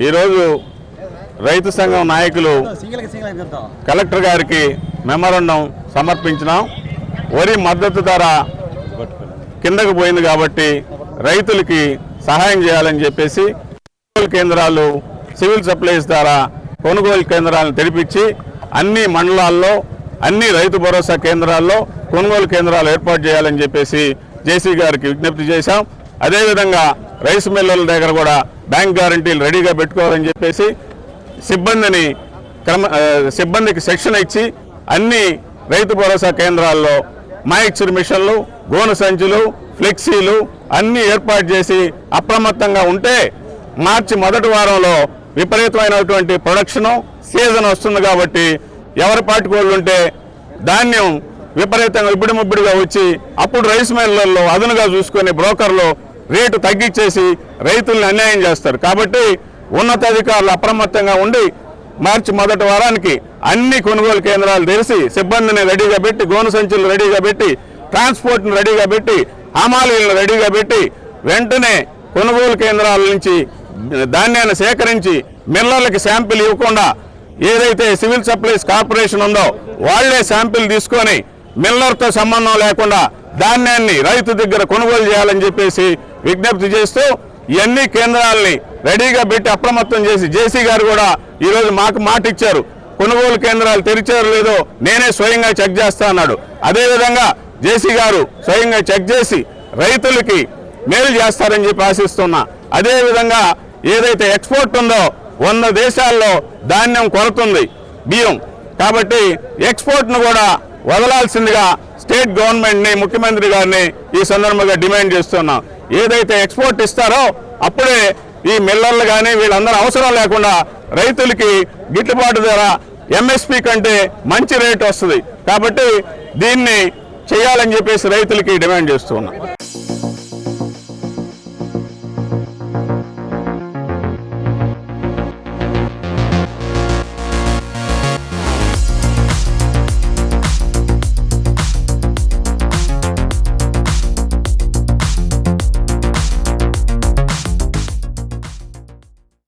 ఈరోజు రైతు సంఘం నాయకులు కలెక్టర్ గారికి మెమోరాండం సమర్పించినాం. వరి మద్దతు ధర కిందకు పోయింది కాబట్టి రైతులకి సహాయం చేయాలని చెప్పేసి కొనుగోలు కేంద్రాలు, సివిల్ సప్లైస్ ద్వారా కొనుగోలు కేంద్రాలను తెరిపించి అన్ని మండలాల్లో, అన్ని రైతు భరోసా కేంద్రాల్లో కొనుగోలు కేంద్రాలు ఏర్పాటు చేయాలని చెప్పేసి జేసీ గారికి విజ్ఞప్తి చేశాం. అదేవిధంగా రైస్ మిల్లుల దగ్గర కూడా బ్యాంక్ గ్యారంటీలు రెడీగా పెట్టుకోవాలని చెప్పేసి సిబ్బందికి శిక్షణ ఇచ్చి అన్ని రైతు భరోసా కేంద్రాల్లో మాయిక్చర్ మిషన్లు, గోను సంచులు, ఫ్లెక్సీలు అన్నీ ఏర్పాటు చేసి అప్రమత్తంగా ఉంటే మార్చి మొదటి వారంలో విపరీతమైనటువంటి ప్రొడక్షను సీజన్ వస్తుంది కాబట్టి ఎవరి పాటుకోళ్ళు ఉంటే ధాన్యం విపరీతంగా ఇబ్బడిముబ్బడిగా వచ్చి అప్పుడు రైస్ మిల్లర్లు అదునుగా చూసుకొని బ్రోకర్లు రేటు తగ్గించేసి రైతుల్ని అన్యాయం చేస్తారు. కాబట్టి ఉన్నతాధికారులు అప్రమత్తంగా ఉండి మార్చి మొదటి వారానికి అన్ని కొనుగోలు కేంద్రాలు తెరిచి సిబ్బందిని రెడీగా పెట్టి, గోను సంచులు రెడీగా పెట్టి, ట్రాన్స్పోర్ట్ని రెడీగా పెట్టి, హమాలీలను రెడీగా పెట్టి వెంటనే కొనుగోలు కేంద్రాల నుంచి ధాన్యాన్ని సేకరించి మిల్లర్లకి శాంపిల్ ఇవ్వకుండా ఏదైతే సివిల్ సప్లైస్ కార్పొరేషన్ ఉందో వాళ్లే శాంపిల్ తీసుకొని మిల్లర్తో సంబంధం లేకుండా ధాన్యాన్ని రైతు దగ్గర కొనుగోలు చేయాలని చెప్పేసి విజ్ఞప్తి చేస్తూ ఇవన్నీ కేంద్రాలని రెడీగా పెట్టి అప్రమత్తం చేసి జేసీ గారు కూడా ఈరోజు మాకు మాట ఇచ్చారు. కొనుగోలు కేంద్రాలు తెరిచారు లేదో నేనే స్వయంగా చెక్ చేస్తా అన్నాడు. అదేవిధంగా జేసీ గారు స్వయంగా చెక్ చేసి రైతులకి మేలు చేస్తారని చెప్పి ఆశిస్తున్నా. అదేవిధంగా ఏదైతే ఎక్స్పోర్ట్ ఉందో 100 దేశాల్లో ధాన్యం కొరతుంది, బియ్యం. కాబట్టి ఎక్స్పోర్ట్ను కూడా వదలాల్సిందిగా స్టేట్ గవర్నమెంట్ని, ముఖ్యమంత్రి గారిని ఈ సందర్భంగా డిమాండ్ చేస్తున్నాం. ఏదైతే ఎక్స్పోర్ట్ ఇస్తారో అప్పుడే ఈ మిల్లర్లు కానీ వీళ్ళందరూ అవసరం లేకుండా రైతులకి గిట్టుబాటు ధర ఎంఎస్పి కంటే మంచి రేటు వస్తుంది. కాబట్టి దీన్ని చేయాలని చెప్పేసి రైతులకి డిమాండ్ చేస్తున్నాం.